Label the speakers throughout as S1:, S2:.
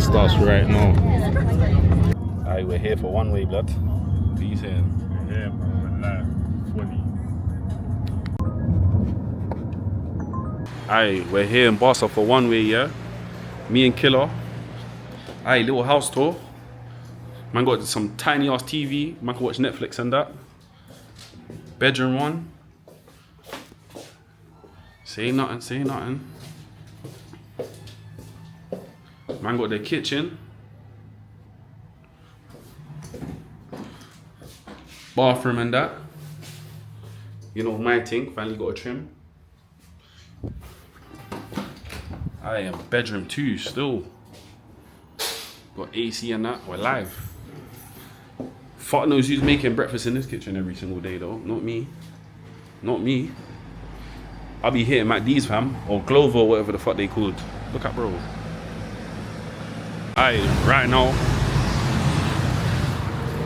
S1: starts right now. Alright, we're here for one way, blood. What are you saying?
S2: We're here, bro. We're live. Fully.
S1: Alright, we're here in Barca for one way, yeah? Me and Killer. Alright, little house tour. Man got some tiny ass TV. Man can watch Netflix and that. Bedroom one. Say nothing, say nothing. Man got the kitchen. Bathroom and that. You know my thing, finally got a trim. I am bedroom 2 still. Got AC and that, we're live. Fuck knows who's making breakfast in this kitchen every single day though, not me. Not me. I'll be hitting MacD's fam, or Glover or whatever the fuck they called. Look at bro. Aye, right now,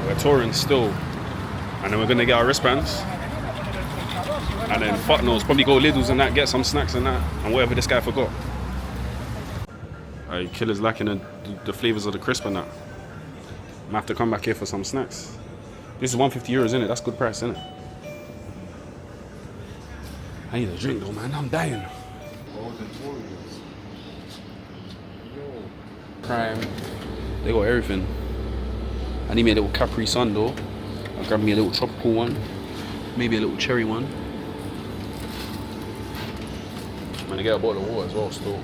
S1: we're touring still. And then we're gonna get our wristbands. And then fuck knows, probably go Lidl's and that, get some snacks and that, and whatever this guy forgot. Aye, Killer's lacking the flavours of the crisp and that. I have to come back here for some snacks. This is 150 euros, innit? That's good price, innit? I need a drink though, man. I'm dying. Prime. They got everything. I need me a little Capri Sun though. I'll grab me a little tropical one. Maybe a little cherry one. I'm gonna get a bottle of water as well still.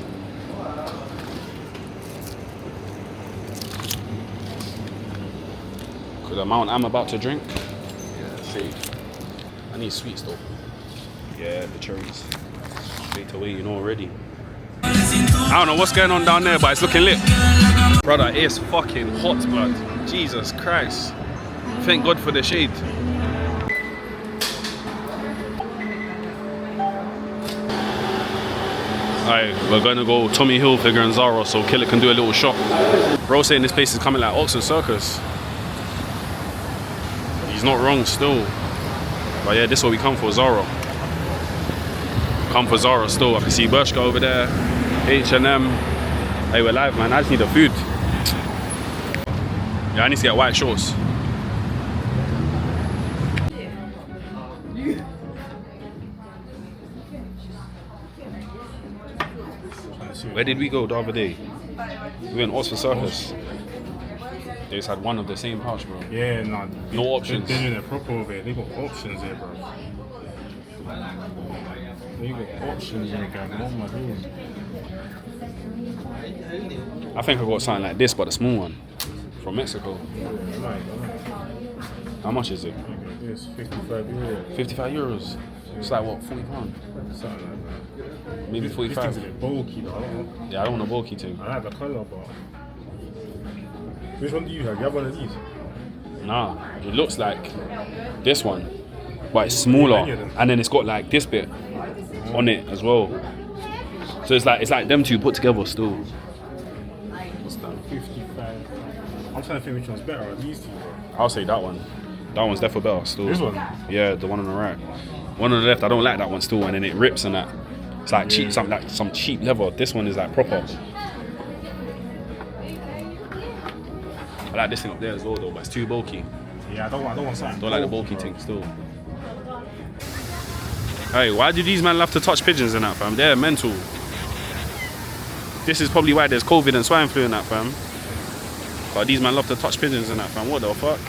S1: Cause the amount I'm about to drink, yeah, safe. I need sweets though. Yeah, the cherries. Straight away, you know already. I don't know what's going on down there, but it's looking lit. Brother, it's fucking hot, blood. Jesus Christ. Thank God for the shade. Alright, we're gonna go Tommy Hilfiger and Zara so Killer can do a little shop. Bro saying this place is coming like Oxford Circus. He's not wrong still. But yeah, this is what we come for, Zara. Come for Zara still. I can see Bershka over there, H&M. Hey, we're live, man. I just need the food. Yeah, I need to get white shorts. Where did we go the other day? We went Oxford Circus. They just had one of the same pouch, bro.
S2: Yeah, no.
S1: No options.
S2: They're doing it proper over here. They got options here, bro. They got options here, guys. What am I doing?
S1: I think I got something like this, but the small one. From Mexico. How much is it?
S2: It's 55 euros.
S1: 55 euros. It's like what, £40?
S2: Something like that.
S1: Maybe
S2: This
S1: 45.
S2: thing's a bit bulky though.
S1: Yeah, I don't want a bulky thing.
S2: I like the colour, but which one do you have? You have one of these?
S1: Nah, it looks like this one, but it's smaller, and then it's got like this bit on it as well. So it's like them two put together still.
S2: What's that? 55. I'm trying to think which one's better. Are these two?
S1: I'll say that one. That one's definitely better still.
S2: This one?
S1: Yeah, the one on the right. One on the left, I don't like that one still, and then it rips and that. It's like cheap, something like some cheap leather. This one is like proper. I like this thing up there as well though, but it's too bulky.
S2: Yeah, I don't want something.
S1: Don't like the bulky thing still. Hey, why do these men love to touch pigeons and that, fam? They're mental. This is probably why there's COVID and swine flu and that, fam. But these men love to touch pigeons and that, fam. What the fuck?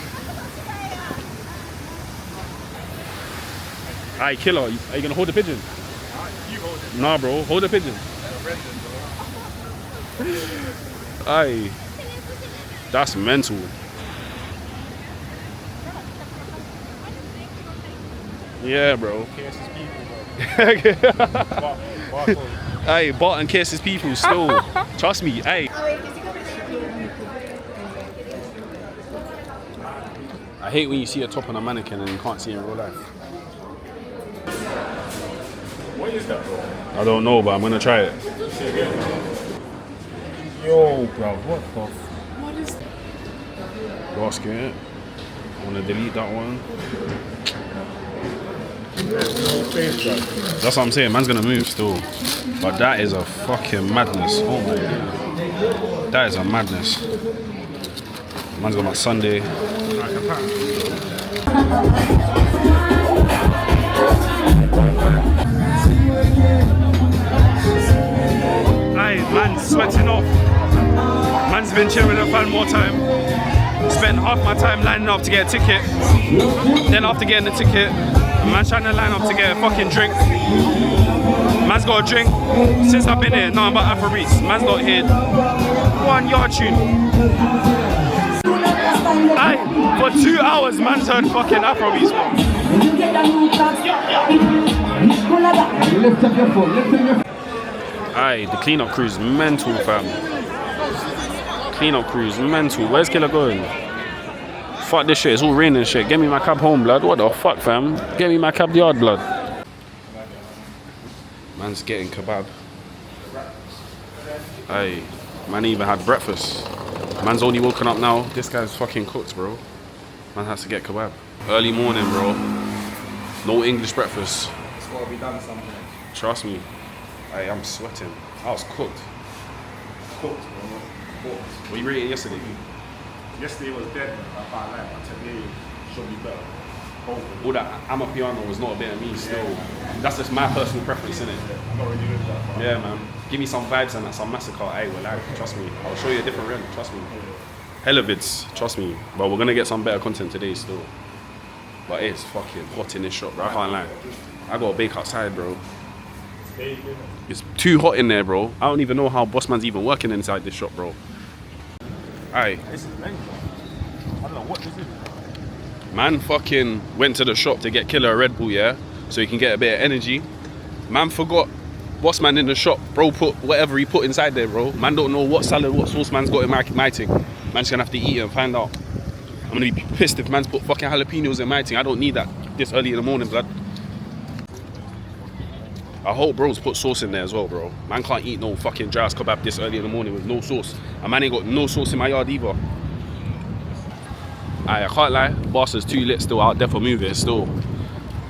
S1: Alright, Killer, are you gonna hold the pigeon?
S2: You hold it.
S1: Nah, bro, hold the pigeon. Aye. That's mental. Yeah, bro. Hey, Barton kisses people still. Trust me, hey. I hate when you see a top on a mannequin and you can't see it in real life.
S2: What is that, bro?
S1: I don't know, but I'm gonna try it.
S2: Yo, bro, what the f...
S3: What is that?
S1: Basket. I wanna delete that one. That's what I'm saying, man's gonna move still. But that is a fucking madness. Oh my god. That is a madness. Man's got my Sunday. Aye, man's sweating off. Man's been chilling with the fan more time. Spent half my time lining up to get a ticket. Then after getting the ticket, man's trying to line up to get a fucking drink. Man's got a drink. Since I've been here, nothing but Afrobeats. Man's not here. 1 yard tune. Aye, for 2 hours, man's heard fucking Afrobeats, bro. Aye, the cleanup crew's mental, fam. Cleanup crew's mental. Where's Killer going? Fuck this shit, it's all raining and shit. Get me my cab home, blood. What the fuck, fam? Get me my cab yard, blood. Man's getting kebab. Aye, man even had breakfast. Man's only woken up now. This guy's fucking cooked, bro. Man has to get kebab. Early morning, bro. No English breakfast.
S2: It's gotta be done something.
S1: Trust me. Aye, I'm sweating. I was cooked.
S2: Cooked, bro. Cooked.
S1: What you rated yesterday?
S2: Yesterday was dead, I can't lie, but today should be better. Hopefully.
S1: All that Amapiano was not a bit of me still. That's just my personal preference, innit?
S2: I'm not really with that.
S1: Yeah, man. Give me some vibes and some massacre. Aye, well, like, trust me. I'll show you a different realm, trust me. Hella vids, trust me. But we're gonna get some better content today still. But it's fucking hot in this shop, bro. I can't lie. I gotta bake outside, bro. It's too hot in there, bro. I don't even know how Bossman's even working inside this shop, bro. Aye.
S2: This is lame. I don't know what this is.
S1: Man fucking went to the shop to get Killer a Red Bull, yeah? So he can get a bit of energy. Man forgot Bossman in the shop. Bro put whatever he put inside there, bro. Man don't know what salad, what sauce man's got in my thing. Man's gonna have to eat it and find out. I'm gonna be pissed if man's put fucking jalapenos in my thing. I don't need that this early in the morning, blood. I hope bros put sauce in there as well, bro. Man can't eat no fucking dry ass kebab this early in the morning with no sauce. And man ain't got no sauce in my yard either. I can't lie, boss is too lit still out there for moving still.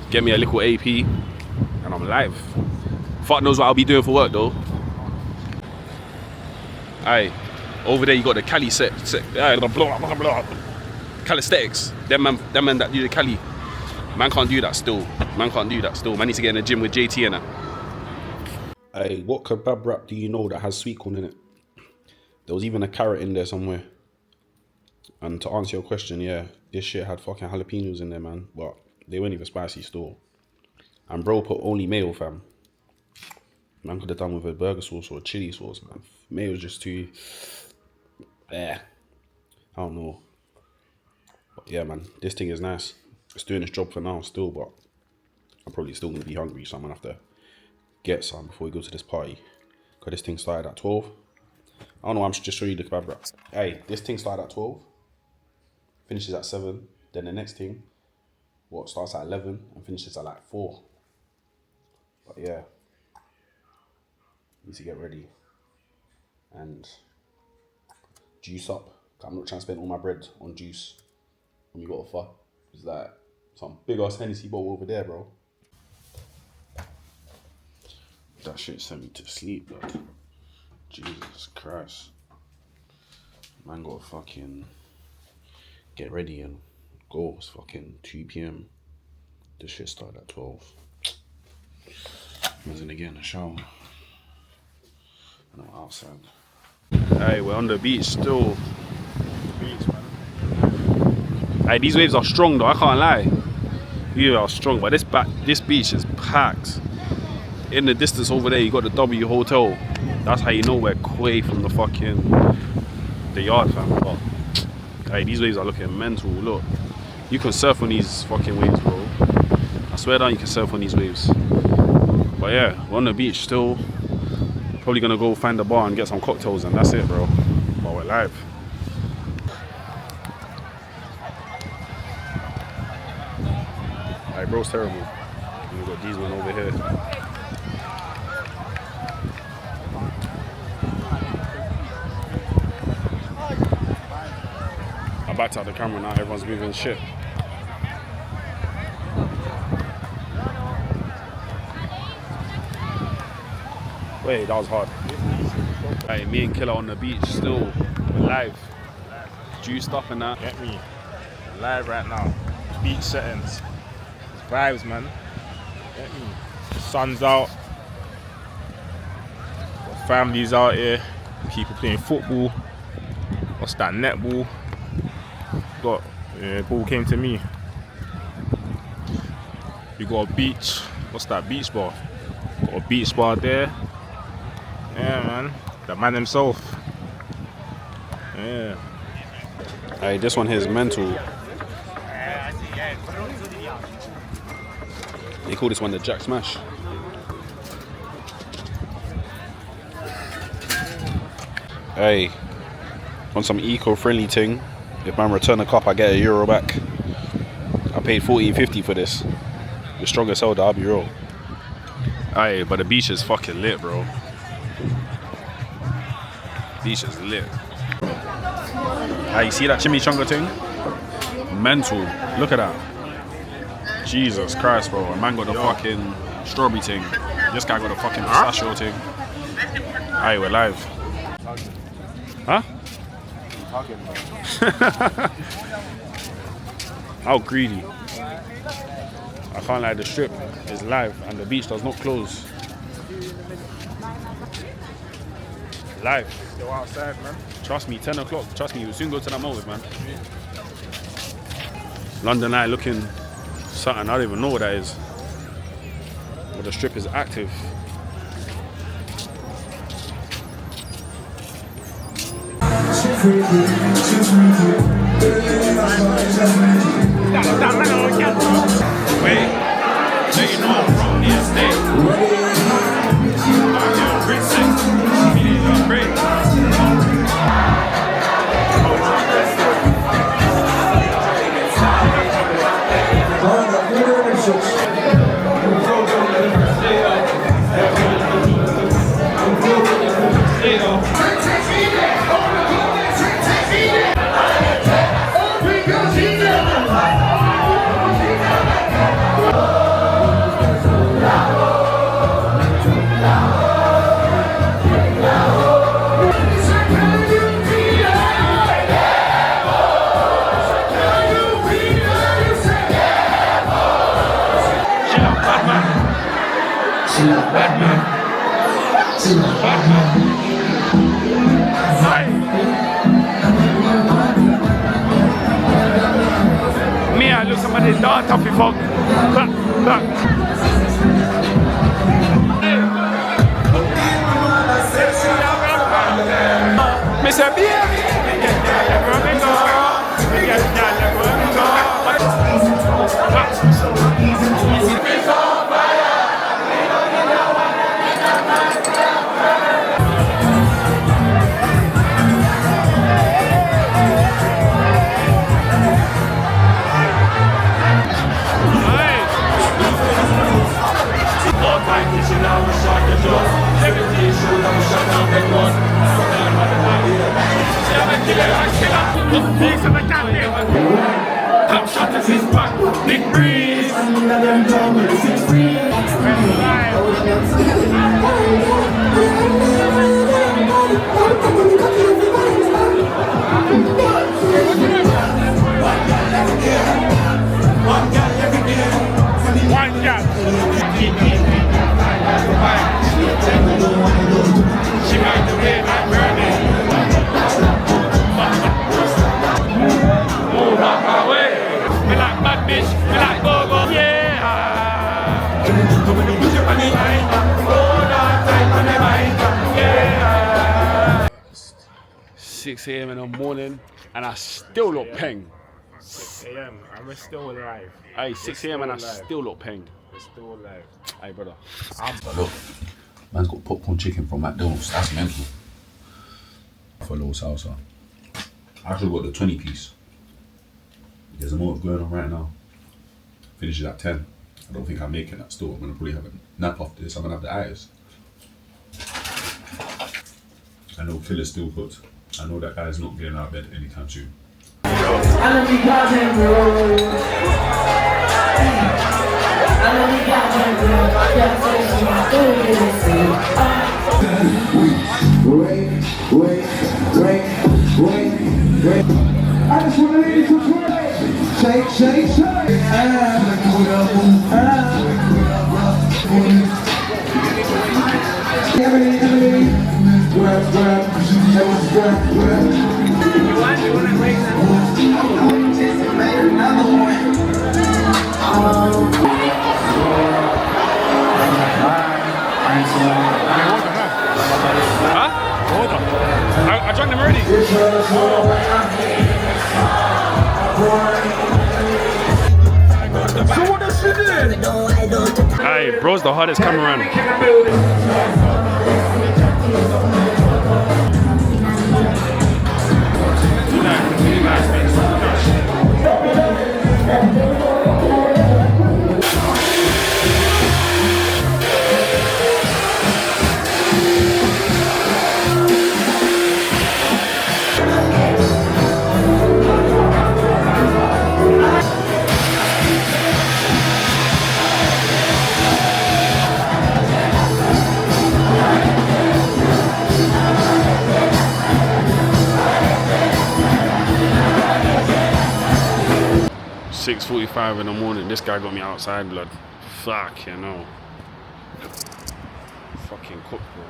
S1: Get me a little AP and I'm live. Fuck knows what I'll be doing for work though. Aye, over there you got the Cali set blah, blah, blah. Calisthenics. Them man that do the Cali. Man can't do that still. Man can't do that still. Man needs to get in the gym with JT and that. Hey, what kebab wrap do you know that has sweet corn in it? There was even a carrot in there somewhere. And to answer your question, yeah, this shit had fucking jalapenos in there, man. But they weren't even spicy still. And bro put only mayo, fam. Man could have done with a burger sauce or a chili sauce, man. Mayo's just too... I don't know. But yeah, man, this thing is nice. It's doing its job for now still, but I'm probably still going to be hungry, so I'm going to have to get some before we go to this party. Because this thing started at 12. I don't know, I'm just showing you the kebab wrap. Hey, this thing started at 12. Finishes at 7. Then the next thing, starts at 11 and finishes at like 4. But yeah, need to get ready and juice up. I'm not trying to spend all my bread on juice when we got a fuck. It's like some big ass Hennessy bottle over there, bro. That shit sent me to sleep, blood. Jesus Christ. Man gotta fucking get ready and go. It's fucking 2 PM. This shit started at 12. Man's gonna get in the shower. And I'm outside. Hey, we're on the beach still.
S2: Beach, man.
S1: Hey, these waves are strong though, I can't lie. These are strong, but this beach is packed. In the distance over there, you got the W Hotel. That's how you know we're away from the yard, fam. But, hey, these waves are looking mental. Look, you can surf on these fucking waves, bro. I swear down, you can surf on these waves. But yeah, we're on the beach still. Probably gonna go find a bar and get some cocktails, and that's it, bro. But we're live. Hey, bro's terrible. And we got these one over here. I backed out the camera now, everyone's moving shit. Wait, that was hard. Hey, me and Killer on the beach still. We're live. Juiced up and that.
S2: Get me. Live right now. Beach settings. Vibes, man. Get me. The sun's out. Got families out here. People playing football. What's that? Netball. Got ball came to me. You got a beach. What's that? Beach bar. Got a beach bar there. Yeah, man. The man himself. Yeah.
S1: Hey, this one here is mental. They call this one the Jack Smash. Hey, on some eco-friendly thing, if man return a cup, I get €1 back. I paid $14.50 for this. The strongest hell, I'll be real. Hey, but the beach is fucking lit, bro. Beach is lit. Hey, you see that chimichanga thing? Mental. Look at that. Jesus Christ, bro. A man got the fucking strawberry thing. This guy got the fucking pistachio thing. Hey, we're live. Huh? How greedy. I can't lie, the strip is live and the beach does not close. Live.
S2: Still outside, man.
S1: Trust me, 10 o'clock. Trust me, we'll soon go to that motive, man. London Eye looking something, I don't even know what that is. But the strip is active. Wait, so you know I'm from the estate. I'm doing great sex. Great. Me, I look somebody dart off before. Mr. Baby, top shot to his back, big breeze. One girl. She might the way like burning. Move out my way. Me like bad bitch, me like go-go. Yeah. 6 a.m. in the morning and I still look peng.
S2: 6 a.m. and we're still alive.
S1: Hey, 6 a.m. and I still look peng.
S2: We're still alive.
S1: Hey, brother.
S3: Look, man's got popcorn chicken from McDonald's. That's mental. For a little salsa. I actually got the 20-piece. There's a motive going on right now. Finishes at 10. I don't think I'm making that still. I'm gonna probably have a nap after this. I'm gonna have the eyes. I know Killer's still cooked. I know that guy's not getting out of bed anytime soon.
S4: I just want to leave you to play. Shake, shake, shake. Emily, Emily. Grab, grab. Grab, grab. You want to break that? Another one.
S1: Huh? I drank them already.
S4: So what does she do?
S1: Hey, bro's the hardest cameraman. $6:45 in the morning. This guy got me outside, blood. Fuck, you know. Fucking cooked, bro.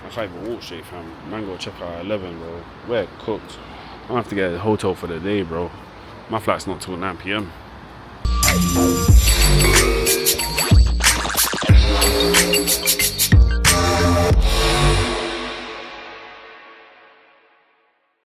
S1: I can't even walk straight, fam. Man, go check out at 11, bro. We're cooked. I have to get a hotel for the day, bro. My flight's not till 9 p.m.